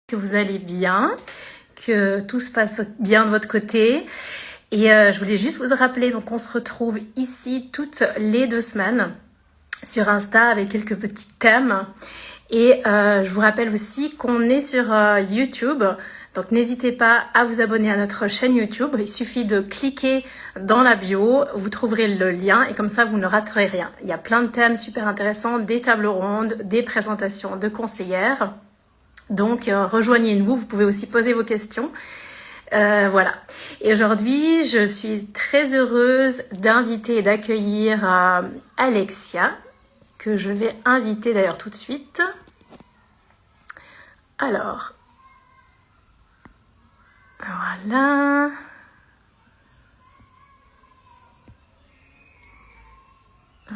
Que vous allez bien, que tout se passe bien de votre côté. Et je voulais juste vous rappeler, donc on se retrouve ici toutes les 2 semaines sur Insta avec quelques petits thèmes. Et je vous rappelle aussi qu'on est sur YouTube. Donc n'hésitez pas à vous abonner à notre chaîne YouTube. Il suffit de cliquer dans la bio, vous trouverez le lien et comme ça vous ne raterez rien. Il y a plein de thèmes super intéressants, des tables rondes, des présentations de conseillères. Donc rejoignez-nous, vous pouvez aussi poser vos questions. Voilà. Et aujourd'hui, je suis très heureuse d'inviter et d'accueillir Alexia, que je vais inviter d'ailleurs tout de suite. Alors, voilà.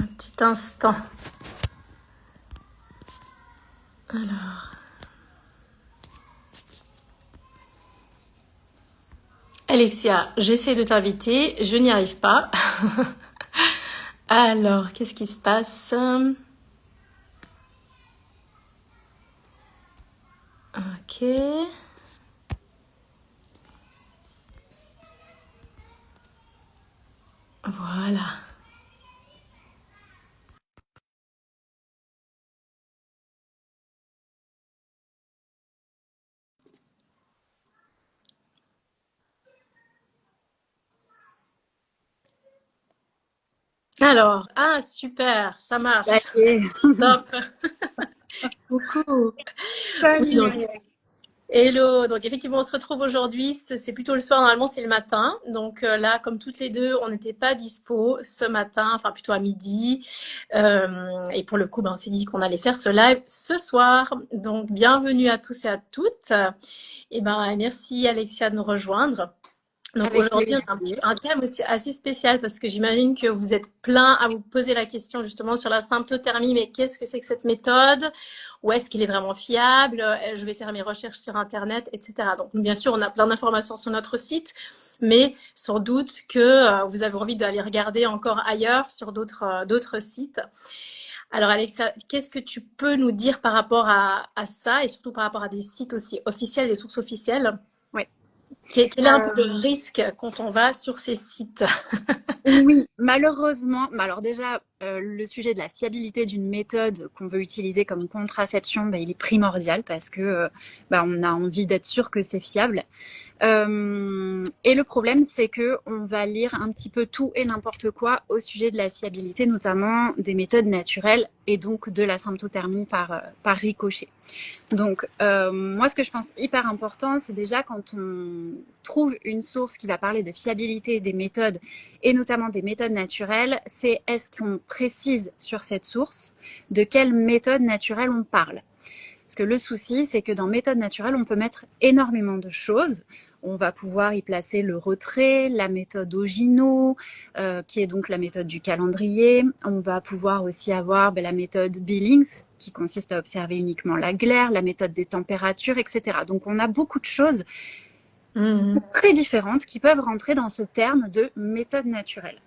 Un petit instant. Alors. Alexia, j'essaie de t'inviter, je n'y arrive pas. Alors, qu'est-ce qui se passe? Ok. Voilà. Alors, super, ça Ça marche. y est. Top. Coucou. Oui, Salut donc, Myriam. hello. Donc, effectivement, on se retrouve aujourd'hui. C'est plutôt le soir. Normalement, c'est le matin. Donc, là, comme toutes les deux, on n'était pas dispo ce matin, enfin, plutôt à midi. Et pour le coup, on s'est dit qu'on allait faire ce live ce soir. Donc, bienvenue à tous et à toutes. Et merci, Alexia, de nous rejoindre. Donc Avec aujourd'hui, on a plaisir. un thème aussi assez spécial parce que j'imagine que vous êtes plein à vous poser la question justement sur la symptothermie. Mais qu'est-ce que c'est que cette méthode? Où est-ce qu'elle est vraiment fiable? Je vais faire mes recherches sur Internet, etc. Donc bien sûr, on a plein d'informations sur notre site, mais sans doute que vous avez envie d'aller regarder encore ailleurs sur d'autres sites. Alors Alexa, qu'est-ce que tu peux nous dire par rapport à ça et surtout par rapport à des sites aussi officiels, des sources officielles? Ouais. Quel est un peu le Euh, risque quand on va sur ces sites? oui, malheureusement, alors déjà, le sujet de la fiabilité d'une méthode qu'on veut utiliser comme contraception, il est primordial parce que on a envie d'être sûr que c'est fiable. Et le problème, c'est que on va lire un petit peu tout et n'importe quoi au sujet de la fiabilité, notamment des méthodes naturelles et donc de la symptothermie par ricochet. Donc, moi, ce que je pense hyper important, c'est déjà quand on trouve une source qui va parler de fiabilité des méthodes, et notamment des méthodes naturelles, c'est est-ce qu'on précise sur cette source de quelle méthode naturelle on parle. Parce que le souci, c'est que dans méthode naturelle, on peut mettre énormément de choses. On va pouvoir y placer le retrait, la méthode Ogino, qui est donc la méthode du calendrier. On va pouvoir aussi avoir la méthode Billings, qui consiste à observer uniquement la glaire, la méthode des températures, etc. Donc on a beaucoup de choses très différentes qui peuvent rentrer dans ce terme de méthode naturelle.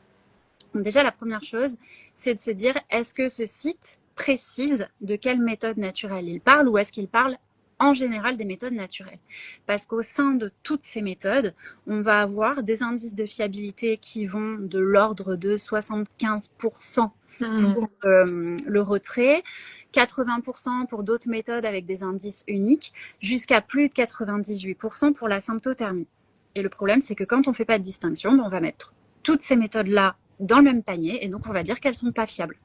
Donc déjà, la première chose, c'est de se dire, est-ce que ce site précise de quelle méthode naturelle il parle ou est-ce qu'il parle en général des méthodes naturelles? Parce qu'au sein de toutes ces méthodes, on va avoir des indices de fiabilité qui vont de l'ordre de 75% pour le retrait, 80% pour d'autres méthodes avec des indices uniques, jusqu'à plus de 98% pour la symptothermie. Et le problème, c'est que quand on ne fait pas de distinction, on va mettre toutes ces méthodes-là dans le même panier et donc on va dire qu'elles sont pas fiables.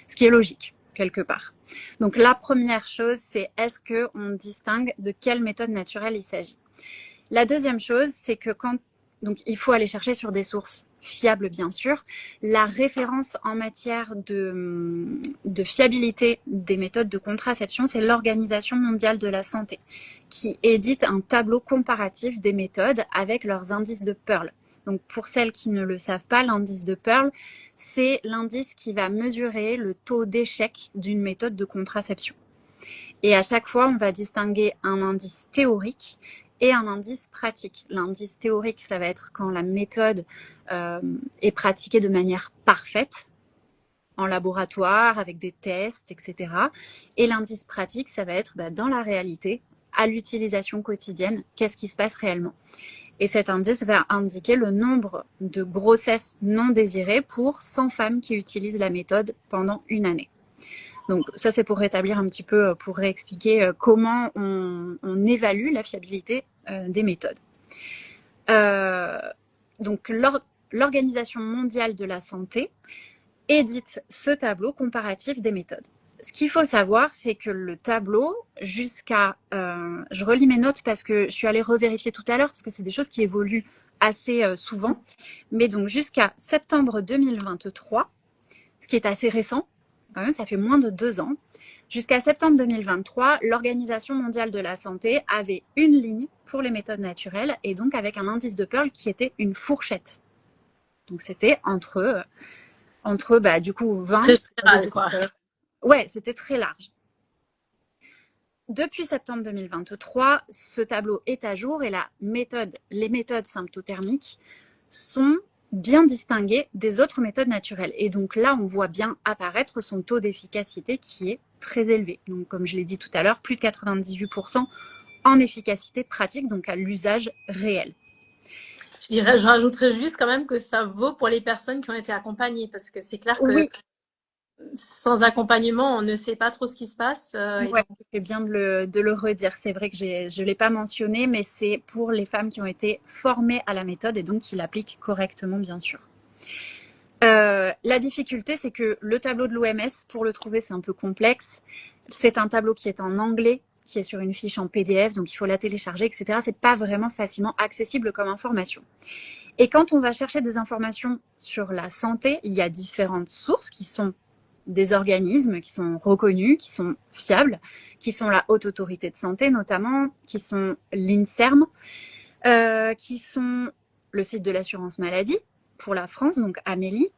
Ce qui est logique quelque part. Donc la première chose, c'est est-ce qu'on distingue de quelle méthode naturelle il s'agit. La deuxième chose, c'est que donc il faut aller chercher sur des sources fiables bien sûr. La référence en matière de fiabilité des méthodes de contraception, c'est l'Organisation mondiale de la santé qui édite un tableau comparatif des méthodes avec leurs indices de Pearl. Donc pour celles qui ne le savent pas, l'indice de Pearl, c'est l'indice qui va mesurer le taux d'échec d'une méthode de contraception. Et à chaque fois, on va distinguer un indice théorique et un indice pratique. L'indice théorique, ça va être quand la méthode est pratiquée de manière parfaite, en laboratoire, avec des tests, etc. Et l'indice pratique, ça va être dans la réalité, à l'utilisation quotidienne, qu'est-ce qui se passe réellement. Et cet indice va indiquer le nombre de grossesses non désirées pour 100 femmes qui utilisent la méthode pendant une année. Donc ça, c'est pour rétablir un petit peu, pour réexpliquer comment on évalue la fiabilité des méthodes. Donc l'Organisation mondiale de la santé édite ce tableau comparatif des méthodes. Ce qu'il faut savoir, c'est que le tableau, jusqu'à... je relis mes notes parce que je suis allée revérifier tout à l'heure, parce que c'est des choses qui évoluent assez souvent. Mais donc jusqu'à septembre 2023, ce qui est assez récent, quand même, ça fait moins de 2 ans. Jusqu'à septembre 2023, l'Organisation mondiale de la santé avait une ligne pour les méthodes naturelles et donc avec un indice de Pearl qui était une fourchette. Donc c'était entre du coup 20... Très général, quoi. Ouais, c'était très large. Depuis septembre 2023, ce tableau est à jour et les méthodes symptothermiques sont bien distinguées des autres méthodes naturelles. Et donc là, on voit bien apparaître son taux d'efficacité qui est très élevé. Donc comme je l'ai dit tout à l'heure, plus de 98% en efficacité pratique, donc à l'usage réel. Je rajouterais juste quand même que ça vaut pour les personnes qui ont été accompagnées, parce que c'est clair que oui, sans accompagnement, on ne sait pas trop ce qui se passe. Ouais, c'est bien de le redire. C'est vrai que je ne l'ai pas mentionné, mais c'est pour les femmes qui ont été formées à la méthode et donc qui l'appliquent correctement, bien sûr. La difficulté, c'est que le tableau de l'OMS, pour le trouver, c'est un peu complexe. C'est un tableau qui est en anglais, qui est sur une fiche en PDF, donc il faut la télécharger, etc. C'est pas vraiment facilement accessible comme information. Et quand on va chercher des informations sur la santé, il y a différentes sources qui sont des organismes qui sont reconnus, qui sont fiables, qui sont la Haute Autorité de Santé notamment, qui sont l'INSERM, qui sont le site de l'assurance maladie pour la France, donc Amélie,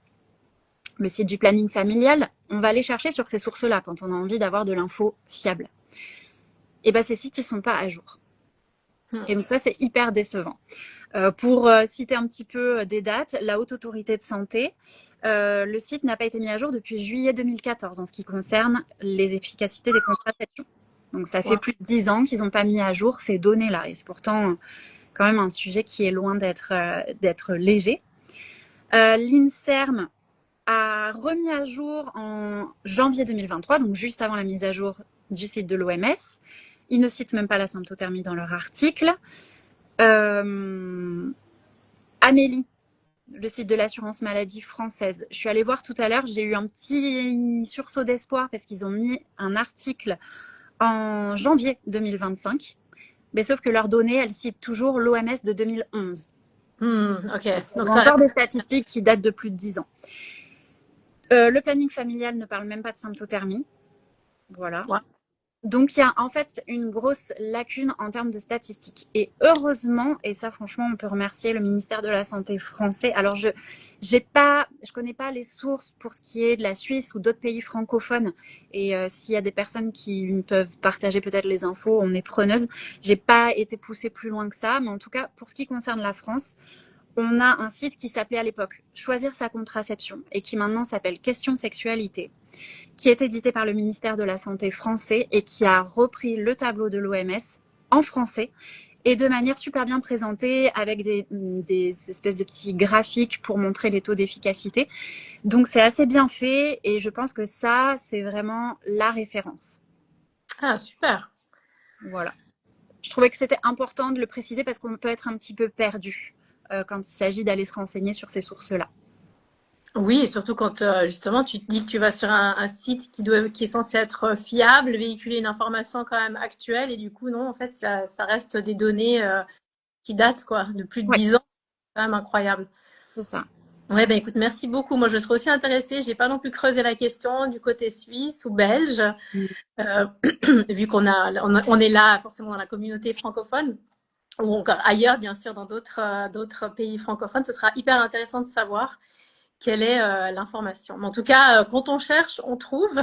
le site du planning familial. On va aller chercher sur ces sources-là quand on a envie d'avoir de l'info fiable. Et bien ces sites, ils ne sont pas à jour. Et donc ça, c'est hyper décevant. Pour citer un petit peu des dates, la Haute Autorité de Santé, le site n'a pas été mis à jour depuis juillet 2014 en ce qui concerne les efficacités des contraceptions. Donc ça fait plus de 10 ans qu'ils n'ont pas mis à jour ces données-là. Et c'est pourtant quand même un sujet qui est loin d'être léger. L'INSERM a remis à jour en janvier 2023, donc juste avant la mise à jour du site de l'OMS. Ils ne citent même pas la symptothermie dans leur article. Amélie, le site de l'assurance maladie française. Je suis allée voir tout à l'heure, j'ai eu un petit sursaut d'espoir parce qu'ils ont mis un article en janvier 2025. Mais sauf que leurs données, elles citent toujours l'OMS de 2011. Ok. Donc ça encore des statistiques qui datent de plus de 10 ans. Le planning familial ne parle même pas de symptothermie. Voilà. Ouais. Donc, il y a en fait une grosse lacune en termes de statistiques. Et heureusement, et ça franchement, on peut remercier le ministère de la Santé français. Alors, je connais pas les sources pour ce qui est de la Suisse ou d'autres pays francophones. Et s'il y a des personnes qui peuvent partager peut-être les infos, on est preneuse. J'ai pas été poussée plus loin que ça. Mais en tout cas, pour ce qui concerne la France, on a un site qui s'appelait à l'époque Choisir sa contraception et qui maintenant s'appelle Question Sexualité, qui est édité par le ministère de la Santé français et qui a repris le tableau de l'OMS en français et de manière super bien présentée avec des espèces de petits graphiques pour montrer les taux d'efficacité. Donc c'est assez bien fait et je pense que ça, c'est vraiment la référence. Ah, super. Voilà. Je trouvais que c'était important de le préciser parce qu'on peut être un petit peu perdu quand il s'agit d'aller se renseigner sur ces sources-là. Oui, et surtout quand justement tu te dis que tu vas sur un site qui est censé être fiable, véhiculer une information quand même actuelle, et du coup non, en fait ça reste des données qui datent quoi, de plus de 10 ans, c'est quand même incroyable. C'est ça. Ouais, ben écoute, merci beaucoup. Moi, je serais aussi intéressée. J'ai pas non plus creusé la question du côté suisse ou belge, vu on est là forcément dans la communauté francophone ou encore ailleurs, bien sûr, dans d'autres pays francophones. Ce sera hyper intéressant de savoir quelle est l'information. Mais en tout cas, quand on cherche, on trouve.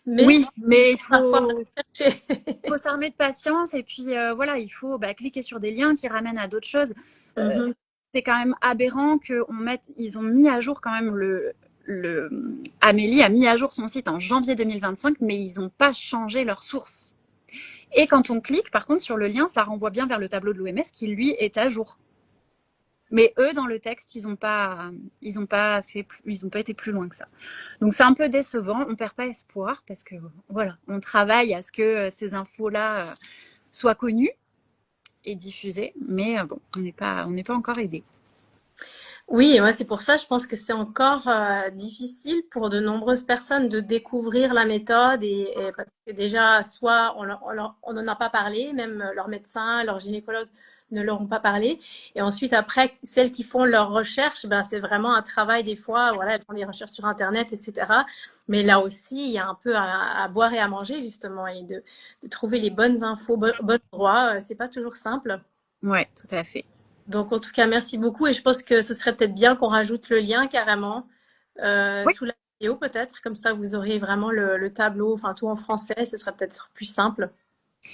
Mais oui, mais il faut s'armer de patience et puis voilà, il faut cliquer sur des liens qui ramènent à d'autres choses. C'est quand même aberrant ils ont mis à jour quand même Amélie a mis à jour son site en janvier 2025, mais ils n'ont pas changé leur source. Et quand on clique, par contre, sur le lien, ça renvoie bien vers le tableau de l'OMS qui, lui, est à jour. Mais eux, dans le texte, ils n'ont pas été plus loin que ça. Donc c'est un peu décevant. On perd pas espoir parce que voilà, on travaille à ce que ces infos-là soient connues et diffusées. Mais bon, on n'est pas encore aidé. Oui, et moi c'est pour ça, je pense que c'est encore difficile pour de nombreuses personnes de découvrir la méthode et parce que déjà, soit on n'en a pas parlé, même leur médecin, leur gynécologue ne leur ont pas parlé. Et ensuite, après, celles qui font leurs recherches, ben, c'est vraiment un travail des fois, voilà, elles font des recherches sur Internet, etc. Mais là aussi, il y a un peu à boire et à manger, justement, et de trouver les bonnes infos, bon endroit, c'est pas toujours simple. Ouais, tout à fait. Donc, en tout cas, merci beaucoup. Et je pense que ce serait peut-être bien qu'on rajoute le lien carrément Oui. sous la vidéo, peut-être. Comme ça, vous aurez vraiment le tableau, enfin tout en français. Ce serait peut-être plus simple.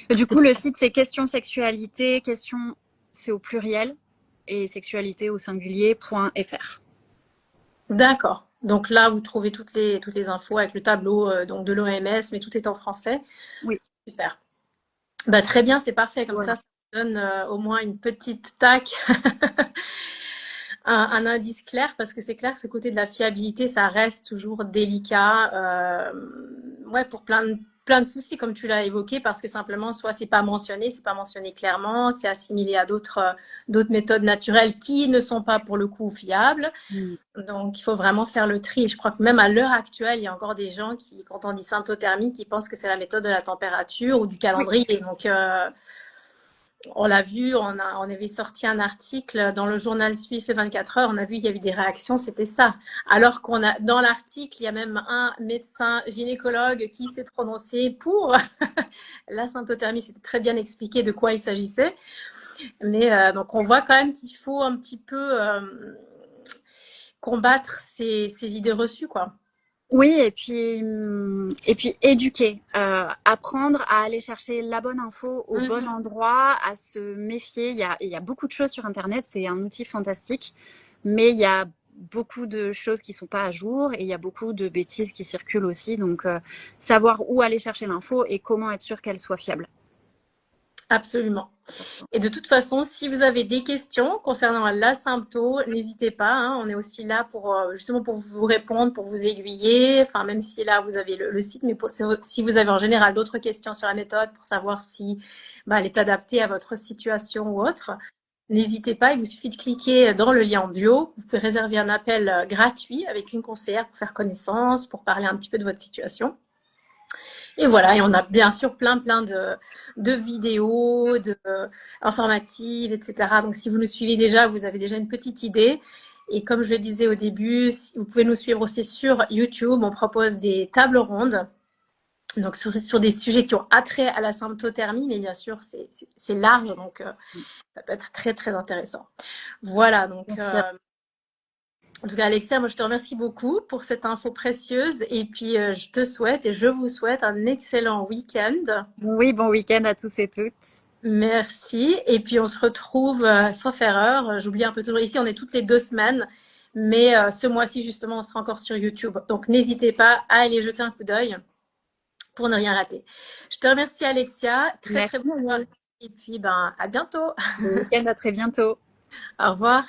Du coup, le site, c'est question sexualité, question, c'est au pluriel, et sexualité au singulier.fr. D'accord. Donc là, vous trouvez toutes les infos avec le tableau donc de l'OMS, mais tout est en français. Oui. Super. Bah, très bien, c'est parfait. Comme Voilà. ça donne au moins une petite tac, un indice clair, parce que c'est clair que ce côté de la fiabilité, ça reste toujours délicat. Ouais, pour plein de soucis, comme tu l'as évoqué, parce que simplement, soit c'est pas mentionné clairement, c'est assimilé à d'autres méthodes naturelles qui ne sont pas pour le coup fiables. Mm. Donc, il faut vraiment faire le tri. Et je crois que même à l'heure actuelle, il y a encore des gens qui, quand on dit symptothermie, qui pensent que c'est la méthode de la température ou du Oui. calendrier. Donc, on l'a vu, on avait sorti un article dans le journal suisse 24 heures, on a vu qu'il y avait des réactions, c'était ça. Alors qu'on a, dans l'article, il y a même un médecin gynécologue qui s'est prononcé pour la symptothermie, c'était très bien expliqué de quoi il s'agissait. Mais donc, on voit quand même qu'il faut un petit peu combattre ces idées reçues, quoi. Oui, et puis éduquer, apprendre à aller chercher la bonne info au bon endroit, à se méfier. Il y a beaucoup de choses sur Internet, c'est un outil fantastique, mais il y a beaucoup de choses qui sont pas à jour et il y a beaucoup de bêtises qui circulent aussi. Donc, savoir où aller chercher l'info et comment être sûr qu'elle soit fiable. Absolument. Et de toute façon, si vous avez des questions concernant la sympto, n'hésitez pas, hein, on est aussi là pour justement pour vous répondre, pour vous aiguiller. Enfin, même si là vous avez le site, mais si vous avez en général d'autres questions sur la méthode pour savoir si bah, elle est adaptée à votre situation ou autre, n'hésitez pas. Il vous suffit de cliquer dans le lien en bio. Vous pouvez réserver un appel gratuit avec une conseillère pour faire connaissance, pour parler un petit peu de votre situation. Et voilà, et on a bien sûr plein de vidéos, informatives, etc. Donc si vous nous suivez déjà, vous avez déjà une petite idée. Et comme je le disais au début, vous pouvez nous suivre aussi sur YouTube. On propose des tables rondes. Donc sur des sujets qui ont attrait à la symptothermie, mais bien sûr c'est large, donc ça peut être très très intéressant. Voilà, donc en tout cas, Alexia, moi, je te remercie beaucoup pour cette info précieuse. Et puis, je te souhaite et je vous souhaite un excellent week-end. Oui, bon week-end à tous et toutes. Merci. Et puis, on se retrouve sauf erreur. J'oublie un peu toujours. Ici, on est toutes les 2 semaines. Mais ce mois-ci, justement, on sera encore sur YouTube. Donc, n'hésitez pas à aller jeter un coup d'œil pour ne rien rater. Je te remercie, Alexia. Très, Merci. très bonne soirée. Et puis, ben, à bientôt. Bon week-end, à très bientôt. Au revoir.